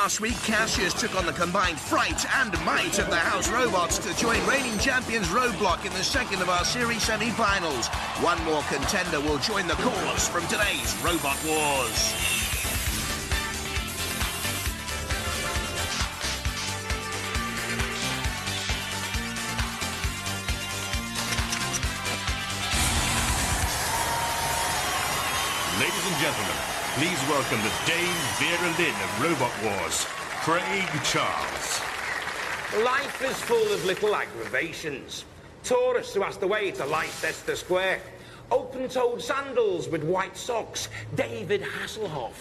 Last week, Cassius took on the combined fright and might of the house robots to join reigning champions Roadblock in the second of our series semi-finals. One more contender will join the cause from today's Robot Wars. Ladies and gentlemen, please welcome the Dame Vera Lynn of Robot Wars, Craig Charles. Life is full of little aggravations. Tourists who ask the way to Leicester Square. Open-toed sandals with white socks, David Hasselhoff.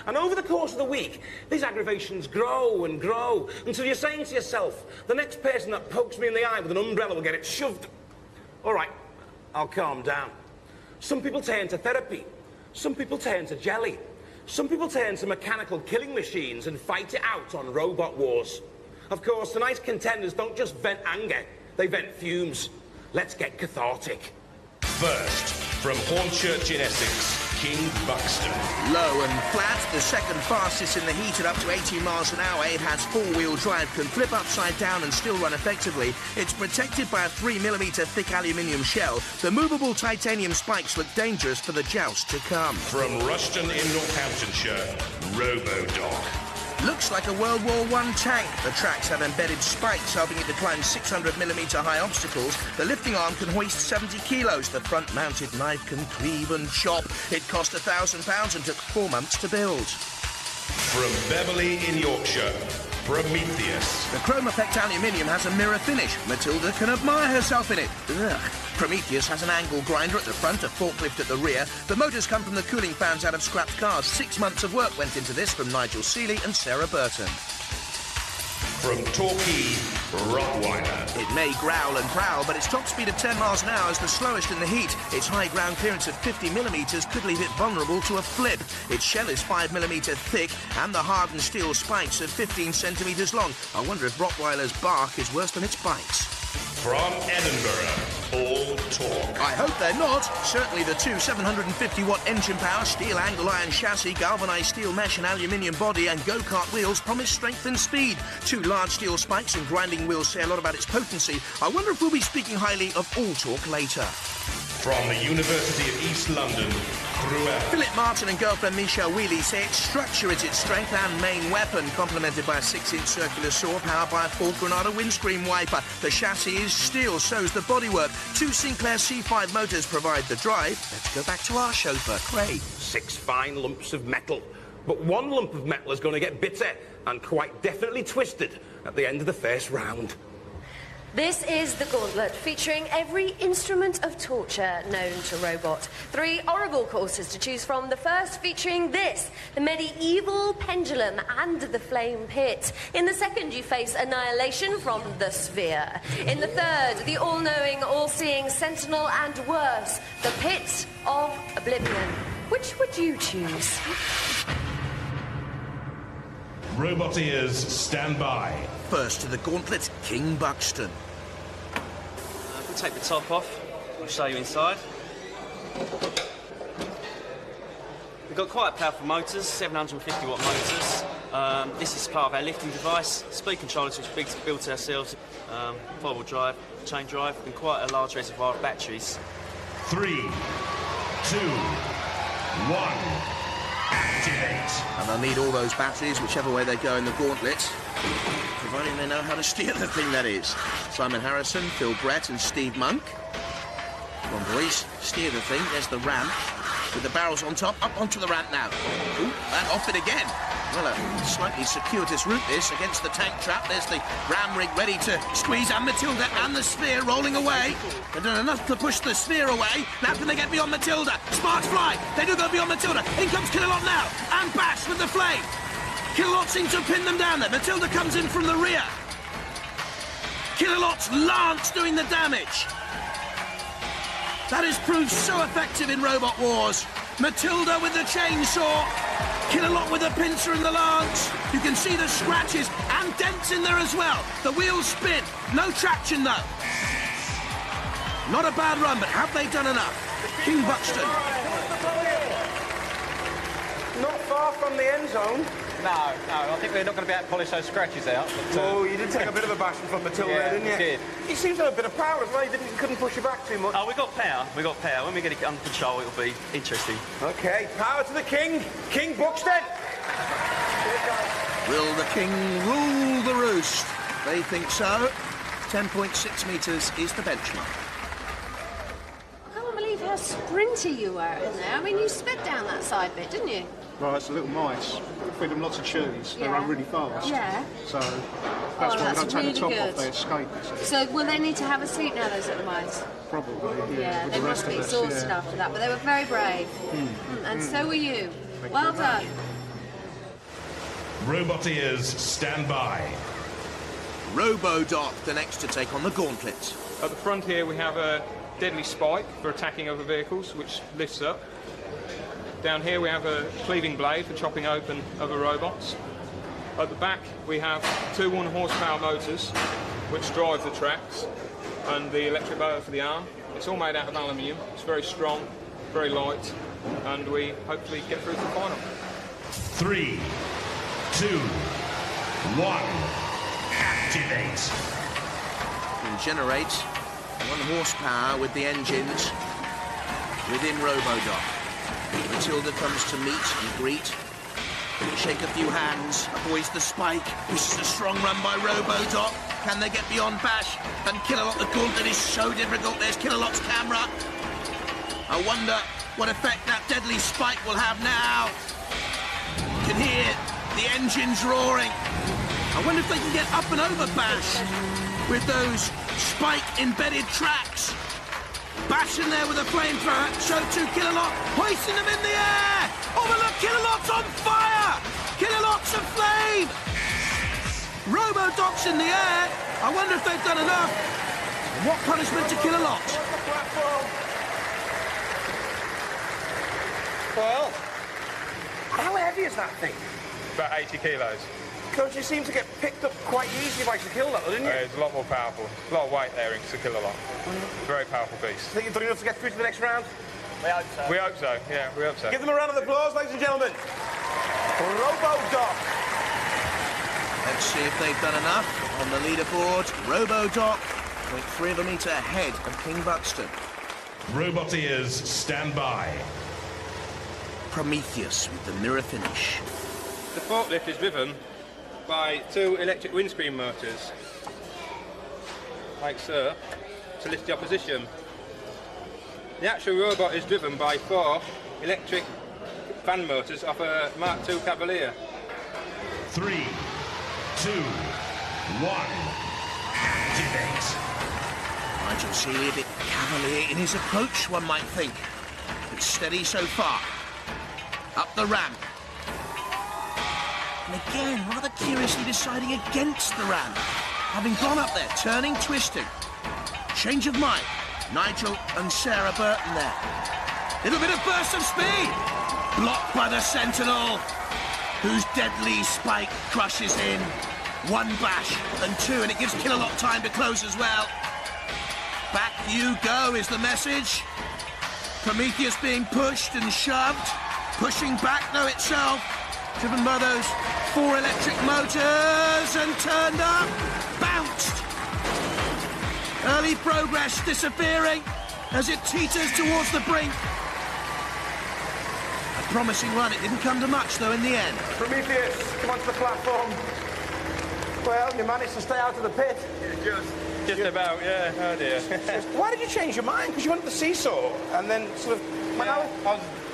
And over the course of the week, these aggravations grow and grow until you're saying to yourself, the next person that pokes me in the eye with an umbrella will get it shoved. All right, I'll calm down. Some people turn to therapy. Some people turn to jelly. Some people turn to mechanical killing machines and fight it out on Robot Wars. Of course, tonight's contenders don't just vent anger, they vent fumes. Let's get cathartic. First, from Hornchurch in Essex, King Buxton. Low and flat, the second fastest in the heat at up to 18 miles an hour. It has four-wheel drive, can flip upside down and still run effectively. It's protected by a 3mm thick aluminium shell. The movable titanium spikes look dangerous for the joust to come. From Rushton in Northamptonshire, Robo-Dog. Looks like a World War I tank. The tracks have embedded spikes, helping it to climb 600mm high obstacles. The lifting arm can hoist 70 kilos. The front-mounted knife can cleave and chop. It cost £1,000 and took 4 months to build. From Beverley in Yorkshire, Prometheus. The chrome effect aluminium has a mirror finish. Matilda can admire herself in it. Ugh. Prometheus has an angle grinder at the front, a forklift at the rear. The motors come from the cooling fans out of scrapped cars. 6 months of work went into this from Nigel Seeley and Sarah Burton. From Torquay, Rottweiler. It may growl and prowl, but its top speed of 10 miles an hour is the slowest in the heat. Its high ground clearance of 50mm could leave it vulnerable to a flip. Its shell is 5mm thick, and the hardened steel spikes are 15cm long. I wonder if Rottweiler's bark is worse than its bites. From Edinburgh, all talk. I hope they're not. Certainly the two 750-watt engine power, steel angle iron chassis, galvanised steel mesh and aluminium body and go-kart wheels promise strength and speed. Two large steel spikes and grinding wheels say a lot about its potency. I wonder if we'll be speaking highly of all talk later. From the University of East London, Cruella. Philip Martin and girlfriend Michelle Wheely say its structure is its strength and main weapon, complemented by a 6-inch circular saw powered by a Ford Granada windscreen wiper. The chassis is steel, so's the bodywork. Two Sinclair C5 motors provide the drive. Let's go back to our chauffeur, Craig. 6 fine lumps of metal. But one lump of metal is going to get bitter and quite definitely twisted at the end of the first round. This is the gauntlet, featuring every instrument of torture known to Robot. 3 horrible courses to choose from. The first featuring this, the medieval pendulum and the flame pit. In the second, you face annihilation from the sphere. In the third, the all-knowing, all-seeing sentinel, and worse, the pit of oblivion. Which would you choose? Robot ears, stand by. First to the gauntlet, King Buxton. We'll take the top off. I'll show you inside. We've got quite powerful motors, 750-watt motors. This is part of our lifting device. Speed controllers which we've built ourselves. 4-wheel drive, chain drive, and quite a large reservoir of batteries. 3, 2, 1. Activate. And they'll need all those batteries, whichever way they go in the gauntlet, providing they know how to steer the thing, that is. Simon Harrison, Phil Brett and Steve Monk. Come on, boys, steer the thing. There's the ramp with the barrels on top. Up onto the ramp now. Ooh, and off it again. Well, a slightly circuitous route, this, against the tank trap. There's the ram rig ready to squeeze, and Matilda and the sphere rolling away. They've done enough to push the sphere away. Now can they get beyond Matilda? Sparks fly. They do go beyond Matilda. In comes Killalot now, and Bash with the flame. Killalot seems to have pinned them down there. Matilda comes in from the rear. Killalot's lance doing the damage. That has proved so effective in Robot Wars. Matilda with the chainsaw. Killalot with the pincer and the lance. You can see the scratches and dents in there as well. The wheels spin. No traction, though. Not a bad run, but have they done enough? King Buxton. Not far from the end zone. No, I think we're not going to be able to polish those scratches out. But, Oh, you did take a bit of a bashing from Matilda, yeah, didn't you? did. He seems to have a bit of power as well. He couldn't push you back too much. Oh, we got power. We got power. When we get it under control, it'll be interesting. Okay, power to the king. King Buxton. Will the king rule the roost? They think so. 10.6 metres is the benchmark. I can't believe how sprinty you were in there. I mean, you sped down that side bit, didn't you? Right, it's a little mice. Feed them lots of cheese. They Yeah. run really fast. Yeah. So that's why we that's don't take really the top good. off. They escape. So will they need to have a seat now, those little mice? Probably. Yeah, with they the rest must be of us, exhausted yeah. after that, but they were very brave. And so were you. Well done. Robot ears, stand by. Robodoc, the next to take on the gauntlet. At the front here we have a deadly spike for attacking other vehicles, which lifts up. Down here we have a cleaving blade for chopping open other robots. At the back we have 2 1-horsepower motors which drive the tracks, and the electric motor for the arm. It's all made out of aluminium. It's very strong, very light, and we hopefully get through to the final. 3, 2, 1. Activate. Can generate 1 horsepower with the engines within Robodoc. Matilda comes to meet and greet. Shake a few hands. Avoids the spike. This is a strong run by Robodoc. Can they get beyond Bash? And Killalot, the gauntlet is so difficult. There's Killalot's camera. I wonder what effect that deadly spike will have now. You can hear the engines roaring. I wonder if they can get up and over Bash with those spike-embedded tracks. Bash in there with a flamethrower, so too Killalot, hoisting them in the air! Oh, but look, Killalot's on fire! Killalot's aflame! Robodoc's in the air. I wonder if they've done enough. And what punishment to Killalot? Well, how heavy is that thing? About 80 kilos. Because you seem to get picked up quite easily by Killalot, didn't you? It's a lot more powerful. A lot of weight there in Killalot. Very powerful beast. Think you've done enough to get through to the next round? We hope so. We hope so, yeah, we hope so. Give them a round of applause, ladies and gentlemen. Robodoc. Let's see if they've done enough. On the leaderboard, Robodoc, 0.3 of a metre ahead of King Buxton. Robot ears, stand by. Prometheus with the mirror finish. The forklift is driven by 2 electric windscreen motors, like so, to lift the opposition. The actual robot is driven by 4 electric fan motors off a Mark II Cavalier. 3, 2, 1. Activate. Nigel Seeley a bit cavalier in his approach, one might think. But steady so far. Up the ramp. And again, rather curiously deciding against the ramp. Having gone up there, turning, twisting. Change of mind. Nigel and Sarah Burton there. Little bit of burst of speed. Blocked by the Sentinel, whose deadly spike crushes in. 1 bash and 2, and it gives Killalot time to close as well. Back you go is the message. Prometheus being pushed and shoved. Pushing back though itself. Driven by those 4 electric motors and turned up. Bounced. Early progress disappearing as it teeters towards the brink. A promising run. It didn't come to much though in the end. Prometheus, come onto the platform. Well, you managed to stay out of the pit. Just about, yeah, oh dear. Why did you change your mind? Because you went to the seesaw and then sort of went out.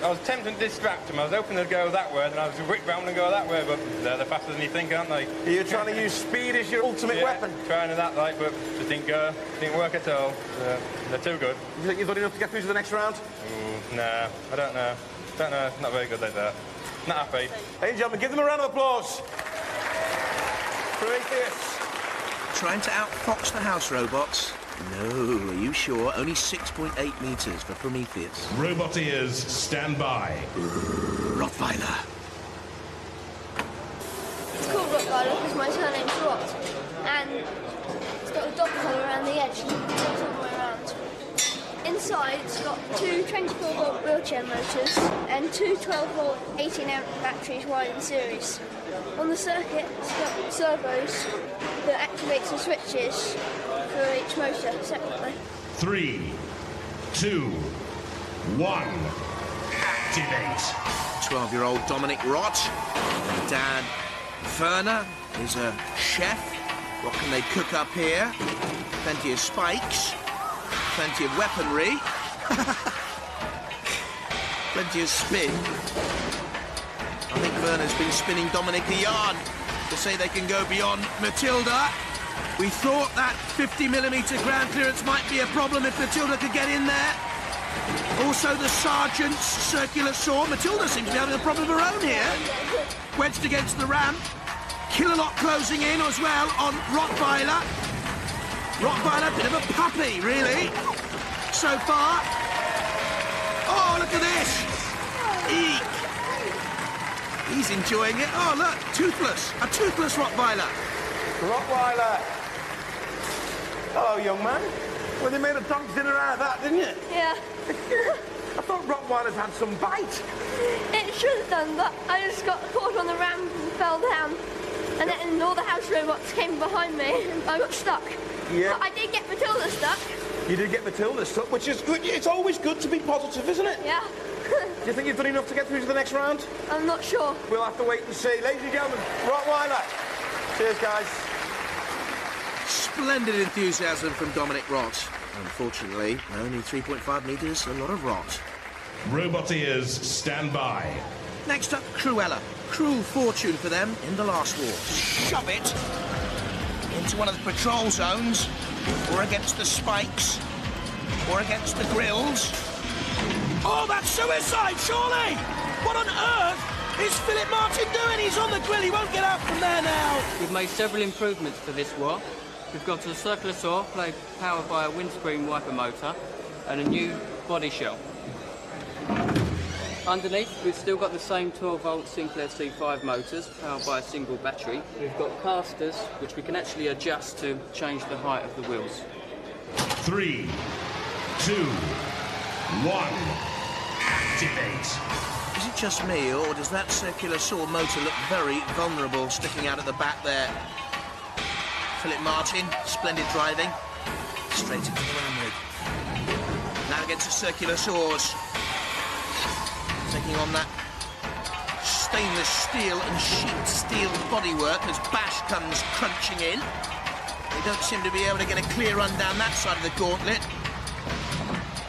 I was tempted to distract him. I was hoping they'd go that way, then I was whipped round and go that way, but they're faster than you think, aren't they? You're trying to use speed as your ultimate weapon. Trying to that, like, but it didn't go. Didn't work at all. They're too good. You think you've done enough to get through to the next round? Nah, I don't know. Don't know. Not very good like that. Not happy. Ladies and gentlemen, give them a round of applause. Prometheus. Trying to outfox the house robots? No, are you sure? Only 6.8 metres for Prometheus. Robot ears, stand by. Rottweiler. It's called Rottweiler because my surname's Rott, and it's got a dog collar around the edge and it goes all the way around. side's got two 24-volt wheelchair motors and two 12-volt 18-amp batteries wired in series. On the circuit, it's got servos that activates the switches for each motor separately. 3, 2, 1. Activate. 12-year-old Dominic Rott and Dad Werner is a chef. What can they cook up here? Plenty of spikes, plenty of weaponry, plenty of spin. I think Werner's been spinning Dominic a yarn to say they can go beyond Matilda. We thought that 50mm ground clearance might be a problem if Matilda could get in there. Also the Sergeant's circular saw. Matilda seems to be having a problem of her own here. Wedged against the ramp. Killalot closing in as well on Rottweiler. Rottweiler, bit of a puppy, really, so far. Oh, look at this. Eek. He's enjoying it. Oh, look, toothless. A toothless Rottweiler. Rottweiler. Hello, young man. Well, you made a dog's dinner out of that, didn't you? Yeah. I thought Rottweilers had some bite. It should have done, but I just got caught on the ramp and fell down. And then all the house robots came behind me and I got stuck. Yeah. But I did get Matilda stuck. You did get Matilda stuck, which is good. It's always good to be positive, isn't it? Yeah. Do you think you've done enough to get through to the next round? I'm not sure. We'll have to wait and see. Ladies and gentlemen, Rottweiler. Cheers, guys. Splendid enthusiasm from Dominic Rott. Unfortunately, only 3.5 metres, a lot of rot. Robot ears, stand by. Next up, Cruella. Cruel fortune for them in the last war. Shove it into one of the patrol zones, or against the spikes, or against the grills. Oh, that's suicide, surely! What on earth is Philip Martin doing? He's on the grill, he won't get out from there now. We've made several improvements for this war. We've got a circular saw powered by a windscreen wiper motor and a new body shell. Underneath, we've still got the same 12-volt Sinclair C5 motors powered by a single battery. We've got casters, which we can actually adjust to change the height of the wheels. 3, 2, 1. Activate. Is it just me, or does that circular saw motor look very vulnerable sticking out at the back there? Philip Martin, splendid driving. Straight into the ram rig. Now against the circular saws. Taking on that stainless steel and sheet steel bodywork as Bash comes crunching in. They don't seem to be able to get a clear run down that side of the gauntlet.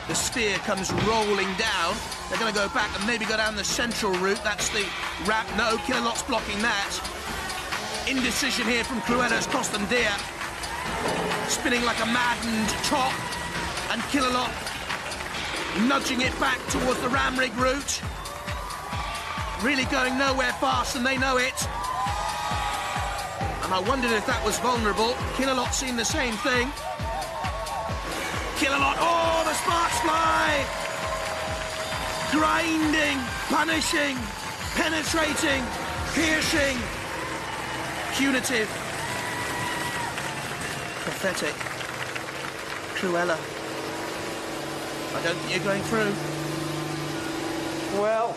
The sphere comes rolling down. They're going to go back and maybe go down the central route. That's the ramp. No, Killalot's blocking that. Indecision here from Cruella's cost them dear. Spinning like a maddened top. And Killalot nudging it back towards the ram rig route. Really going nowhere fast, and they know it. And I wondered if that was vulnerable. Killalot seen the same thing. Killalot, oh, the sparks fly! Grinding, punishing, penetrating, piercing, punitive, pathetic. Cruella. I don't think you're going through. Well,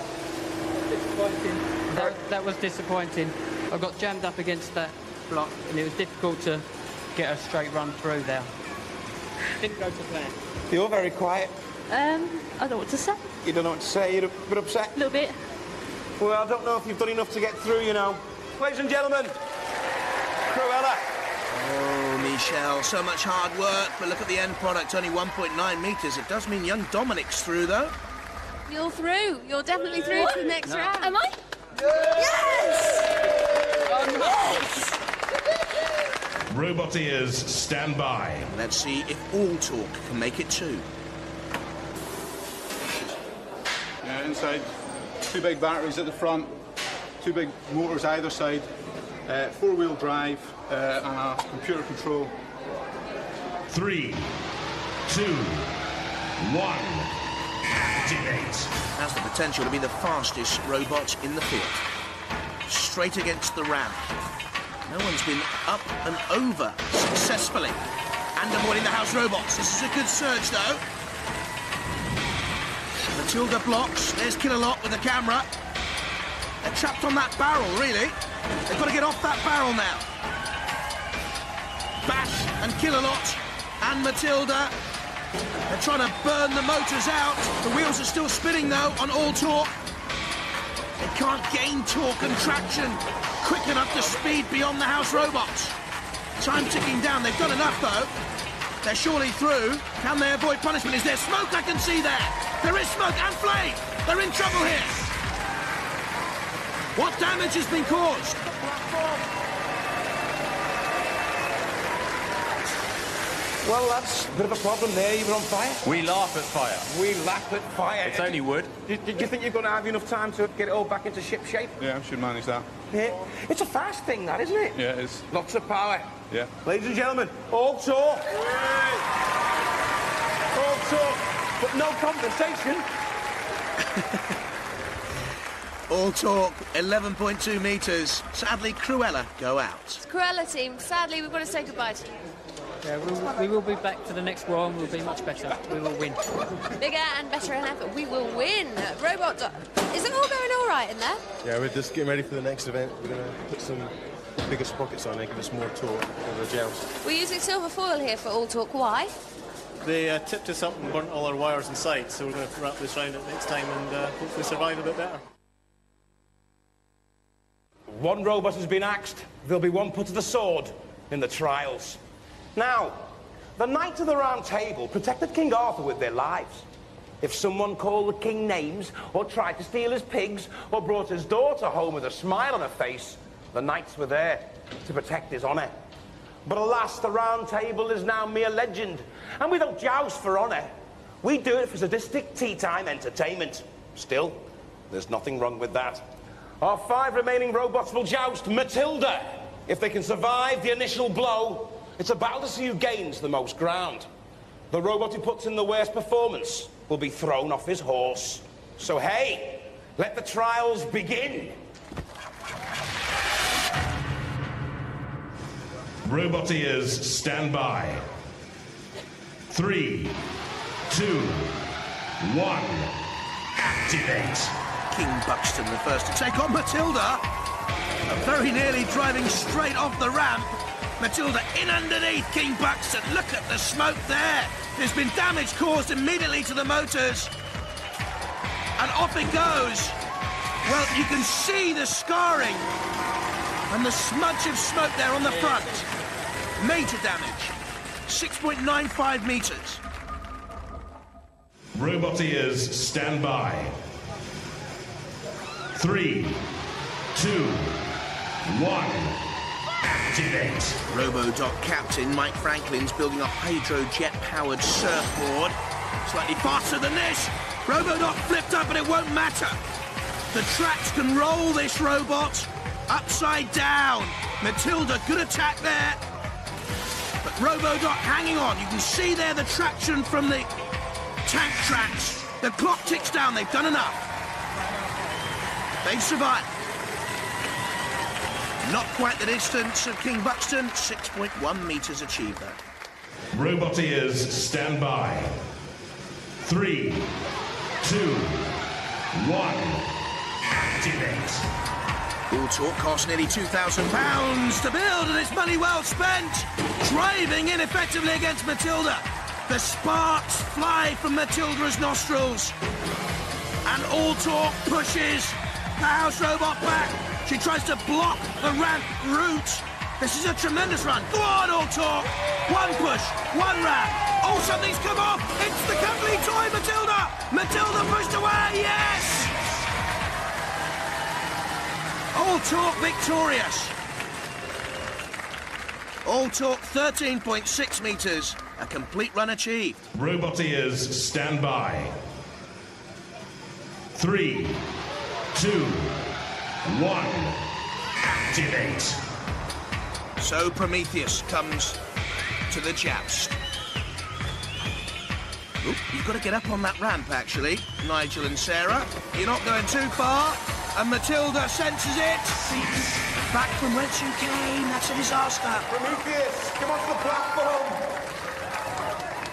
disappointing. That was disappointing. I got jammed up against that block and it was difficult to get a straight run through there. Didn't go to plan. You're very quiet. I don't know what to say. You don't know what to say, you're a bit upset? A little bit. Well, I don't know if you've done enough to get through, you know. Ladies and gentlemen, Cruella. Oh, Michelle, so much hard work, but look at the end product, only 1.9 metres. It does mean young Dominic's through, though. You're through. You're definitely through to the next round. Am I? Yes! Yes! Robot ears, stand by. Let's see if all talk can make it too. Yeah, inside, two big batteries at the front, two big motors either side, four-wheel drive, and a computer control. 3, 2, 1. Activate. Has the potential to be the fastest robot in the field. Straight against the ramp. No one's been up and over successfully. And avoiding the house robots. This is a good surge, though. Matilda blocks. There's Killalot with the camera. They're trapped on that barrel, really. They've got to get off that barrel now. Bash and Killalot and Matilda. They're trying to burn the motors out. The wheels are still spinning, though, on all torque. They can't gain torque and traction quick enough to speed beyond the house robots. Time ticking down. They've done enough, though. They're surely through. Can they avoid punishment? Is there smoke I can see there? There is smoke and flame. They're in trouble here. What damage has been caused? Well, that's a bit of a problem there. You're on fire. We laugh at fire. We laugh at fire. It's only wood. Do you think you're going to have enough time to get it all back into ship shape? Yeah, I should manage that. Yeah. It's a fast thing, that, isn't it? Yeah, it is. Lots of power. Yeah. Ladies and gentlemen, all talk. All talk, but no compensation. All talk, 11.2 metres. Sadly, Cruella go out. It's Cruella team. Sadly, we've got to say goodbye to you. Yeah, we will be back for the next war and we'll be much better. We will win. Bigger and better than ever. We will win. Robot is it all going all right in there? Yeah, we're just getting ready for the next event. We're going to put some bigger sprockets on there, give us more torque over the joust. We're using silver foil here for all talk. Why? They tipped us up and burnt all our wires inside, so we're going to wrap this round it next time and hopefully survive a bit better. One robot has been axed. There'll be one put to the sword in the trials. Now, the Knights of the Round Table protected King Arthur with their lives. If someone called the king names, or tried to steal his pigs, or brought his daughter home with a smile on her face, the knights were there to protect his honour. But alas, the Round Table is now mere legend, and we don't joust for honour. We do it for sadistic tea-time entertainment. Still, there's nothing wrong with that. Our 5 remaining robots will joust Matilda. If they can survive the initial blow, it's a battle to see who gains the most ground. The robot who puts in the worst performance will be thrown off his horse. So hey, let the trials begin. Roboteers, stand by. 3, 2, 1, activate. King Buxton the first to take on Matilda. Very nearly driving straight off the ramp. Matilda in underneath King Buxton. Look at the smoke there. There's been damage caused immediately to the motors. And off it goes. Well, you can see the scarring and the smudge of smoke there on the front. Major damage. 6.95 metres. Roboteers, stand by. 3, 2, 1, activate. Robodoc captain Mike Franklin's building a hydrojet-powered surfboard. Slightly faster than this. Robodoc flipped up, but it won't matter. The tracks can roll this robot upside down. Matilda, good attack there. But Robodoc hanging on. You can see there the traction from the tank tracks. The clock ticks down. They've done enough. They've survived. Not quite the distance of King Buxton. 6.1 metres achieved there. Roboteers, stand by. 3, 2, 1, activate. All talk cost nearly £2,000 to build, and it's money well spent. Driving ineffectively against Matilda. The sparks fly from Matilda's nostrils. And all talk pushes the house robot back. She tries to block the ramp route. This is a tremendous run. Go on, all talk. One push, one ramp. Oh, something's come off. It's the company toy, Matilda. Matilda pushed away. Yes. All talk victorious. All talk 13.6 metres. A complete run achieved. Roboteers, stand by. 3, 2, 1, activate. So Prometheus comes to the joust. Oop, you've got to get up on that ramp, actually, Nigel and Sarah. You're not going too far, and Matilda senses it. Back from whence you came, that's a disaster. Prometheus, come onto the platform.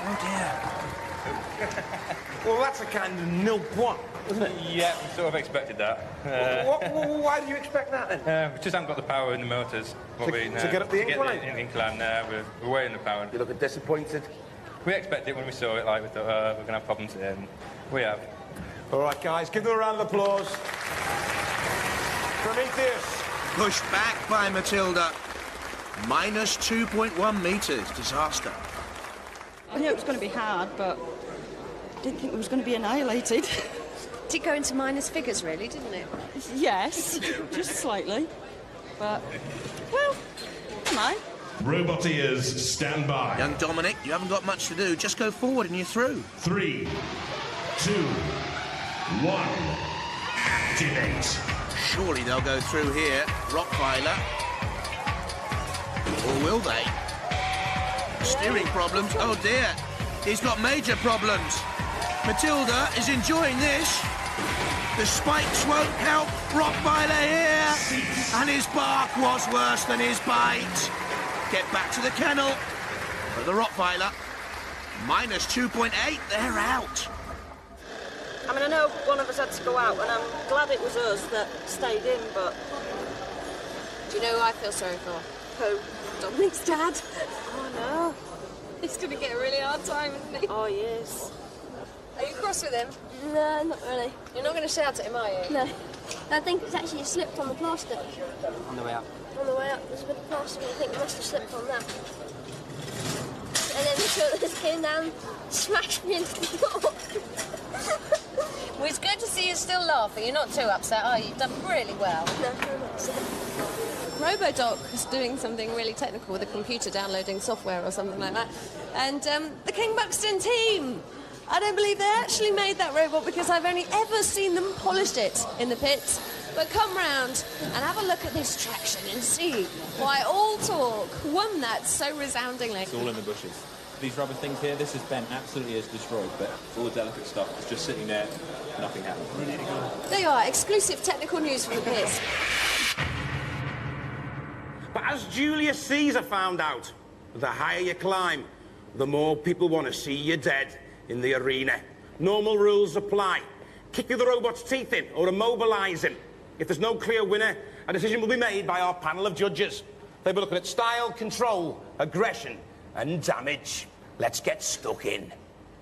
Oh dear. Well, that's a kind of nil point, isn't it? Yeah, we sort of expected that. Why do you expect that, then? We just haven't got the power in the motors. To get up the incline? The incline, we're way in the power. You look disappointed. We expected it when we saw it, like, we thought, we're going to have problems here, and we have. All right, guys, give them a round of applause. Prometheus. Pushed back by Matilda. Minus 2.1 metres. Disaster. I knew it was going to be hard, but I didn't think it was going to be annihilated. Did go into minus figures, really, didn't it? Yes, just slightly. But, well, come on. Roboteers, stand by. Young Dominic, you haven't got much to do. Just go forward and you're through. 3, 2, 1. Activate. Surely they'll go through here. Rottweiler. Or will they? Steering problems. Oh dear. He's got major problems. Matilda is enjoying this. The spikes won't help Rottweiler here. And his bark was worse than his bite. Get back to the kennel. But the Rottweiler, minus 2.8, they're out. I mean, I know one of us had to go out, and I'm glad it was us that stayed in, but... Do you know who I feel sorry for? Who? Dominic's dad. Oh, no. He's going to get a really hard time, isn't he? Oh, yes. Are you cross with him? No, not really. You're not going to shout at him, are you? No. I think it's actually slipped on the plastic. On the way up. On the way up, there's a bit of plastic, and I think it must have slipped on that. And then the shoulders came down, smashed me into the door. Well, it's good to see you still laughing. You're not too upset, are you? You've done really well. No, I'm not upset. RoboDoc was doing something really technical with a computer downloading software or something like that. And the King Buxton team, I don't believe they actually made that robot because I've only ever seen them polished it in the pits. But come round and have a look at this traction and see why all talk won that so resoundingly. It's all in the bushes. These rubber things here, this is bent absolutely as destroyed, but all the delicate stuff is just sitting there, nothing happened. Ready to go. There you are, exclusive technical news from the pits. But as Julius Caesar found out, the higher you climb, the more people want to see you dead in the arena. Normal rules apply. Kick the robot's teeth in or immobilise him. If there's no clear winner, a decision will be made by our panel of judges. They'll be looking at style, control, aggression and damage. Let's get stuck in.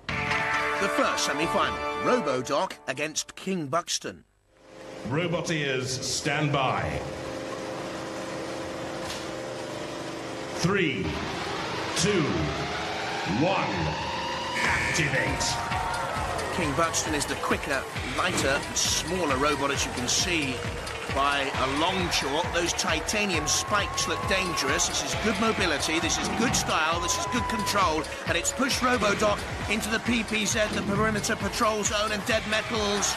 The first semi-final, RoboDoc against King Buxton. Roboteers, stand by. 3, 2, 1. Activate. King Buxton is the quicker, lighter, and smaller robot, as you can see by a long chalk. Those titanium spikes look dangerous. This is good mobility, this is good style, this is good control, and it's pushed RoboDoc into the PPZ, the perimeter patrol zone, and dead metals,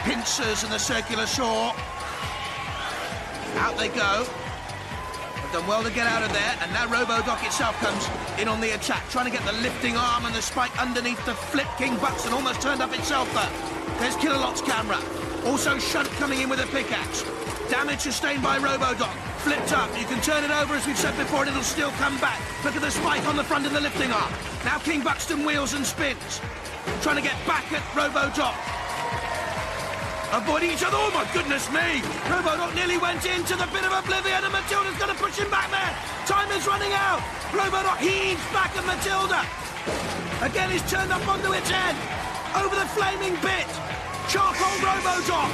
pincers, and the circular saw. Out they go. They've done well to get out of there, and now RoboDoc itself comes in on the attack, trying to get the lifting arm and the spike underneath the flip. King Buxton almost turned up itself there. There's Kilolot's camera. Also Shunt coming in with a pickaxe. Damage sustained by RoboDoc. Flipped up. You can turn it over, as we've said before, and it'll still come back. Look at the spike on the front of the lifting arm. Now King Buxton wheels and spins. Trying to get back at RoboDoc. Avoiding each other. Oh, my goodness me! RoboDoc nearly went into the bit of oblivion, and Matilda's going to push him back there. Time is running out. RoboDoc heaves back at Matilda. Again, he's turned up onto its head. Over the flaming bit. Charcoal RoboDoc.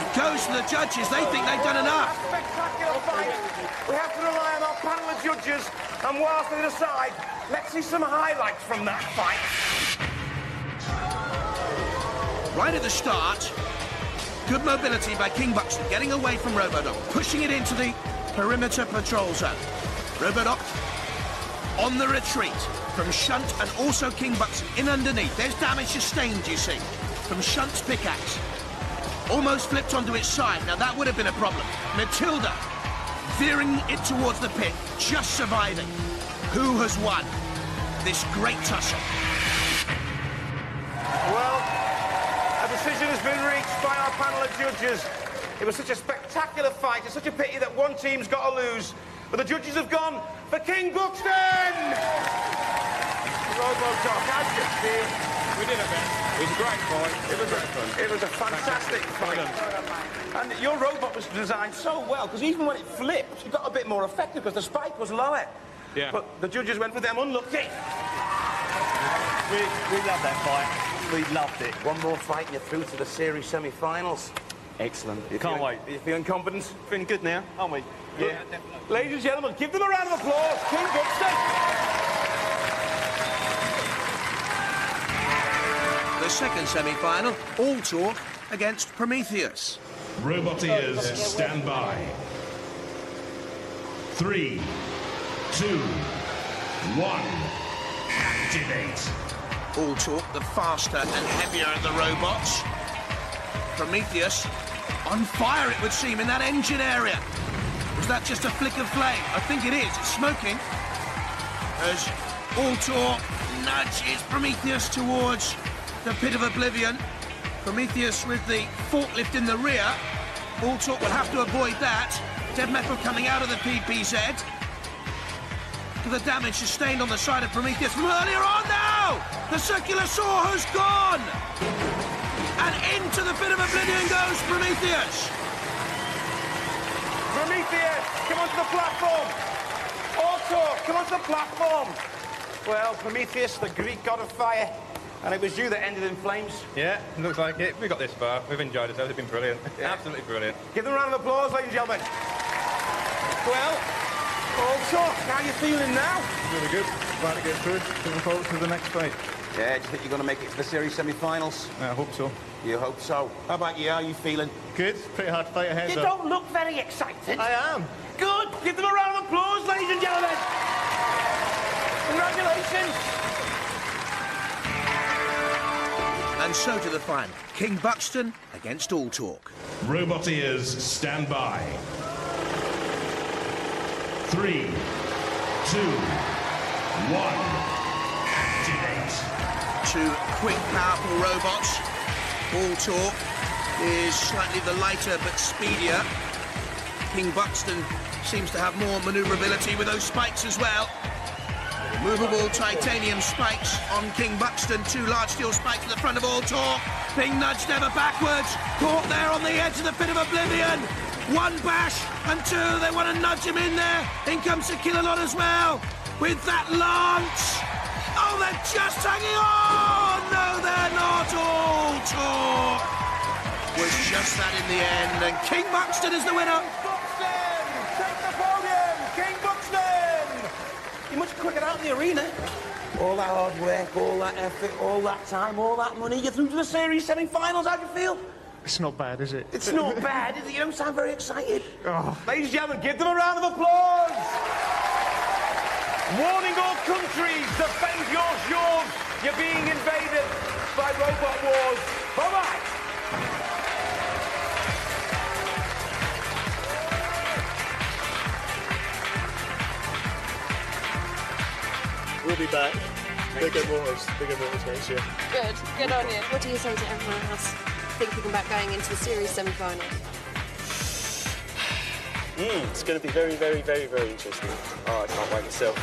It goes to the judges. They think they've done enough. A spectacular fight. We have to rely on our panel of judges, and whilst they decide, let's see some highlights from that fight. Right at the start, good mobility by King Buxton, getting away from RoboDoc, pushing it into the perimeter patrol zone. RoboDoc on the retreat from Shunt and also King Buxton in underneath. There's damage sustained, you see, from Shunt's pickaxe. Almost flipped onto its side. Now that would have been a problem. Matilda veering it towards the pit, just surviving. Who has won this great tussle? Well, a decision has been reached by our panel of judges. It was such a spectacular fight. It's such a pity that one team's got to lose. But the judges have gone for King Buxton! Robo-Doc, how did you feel? We did it, Ben. It was a great fight. It was a fantastic fight. And your robot was designed so well, because even when it flipped, it got a bit more effective, because the spike was lower. Yeah. But the judges went for them unlucky. We loved that fight. We loved it. One more fight and you're through to the series semi-finals. Excellent. Can't wait. Are you feeling confident? Feeling good now, aren't we? Yeah, definitely. Ladies and gentlemen, give them a round of applause. King Buxton. The second semi-final, All Talk against Prometheus. Roboteers, stand by. 3, 2, 1, activate. All Talk, the faster and heavier of the robots. Prometheus, on fire it would seem in that engine area. Was that just a flick of flame? I think it is. It's smoking. As All Talk nudges Prometheus towards the pit of oblivion. Prometheus with the forklift in the rear. All Talk will have to avoid that. Dead metal coming out of the PPZ. The damage sustained on the side of Prometheus from earlier on now! The circular saw has gone! And into the pit of oblivion goes Prometheus! Prometheus, come onto the platform! Auto, come onto the platform! Well, Prometheus, the Greek god of fire, and it was you that ended in flames. Yeah, looks like it. We got this far. We've enjoyed ourselves. It's been brilliant. Yeah. Absolutely brilliant. Give them a round of applause, ladies and gentlemen. Well, Auto, how are you feeling now? Really good. Glad to get through. Looking forward to the next fight. Yeah, do you think you're going to make it to the series semi-finals? I hope so. You hope so. How about you? How are you feeling? Good. Pretty hard fight ahead. You though. don't look very excited. I am. Good. Give them a round of applause, ladies and gentlemen. Congratulations. And so to the final. King Buxton against All Talk. Roboteers, stand by. 3, 2, 1, activate. Two quick, powerful robots. All Talk is slightly the lighter but speedier. King Buxton seems to have more manoeuvrability with those spikes as well. Movable titanium spikes on King Buxton. Two large steel spikes at the front of All Talk. Being nudged ever backwards. Caught there on the edge of the pit of oblivion. One bash and two. They want to nudge him in there. In comes the Killalot as well. With that lance. Oh, they're just hanging on! No, they're not. All Talk was just that in the end. And King Buxton is the winner. Buxton, take the podium. King Buxton. You're much quicker out in the arena. All that hard work, all that effort, all that time, all that money. You're through to the series semi-finals. How do you feel? It's not bad, is it? It's not bad, is it? You don't sound very excited. Oh. Ladies and gentlemen, give them a round of applause. Warning all countries, defend yours. You're being invaded by robot wars. Bye-bye. We'll be back. Bigger motors next year. Good. Good on you. What do you say to everyone else thinking about going into the series semi-finals? It's going to be very, very, very, very interesting. Oh, I can't wait myself.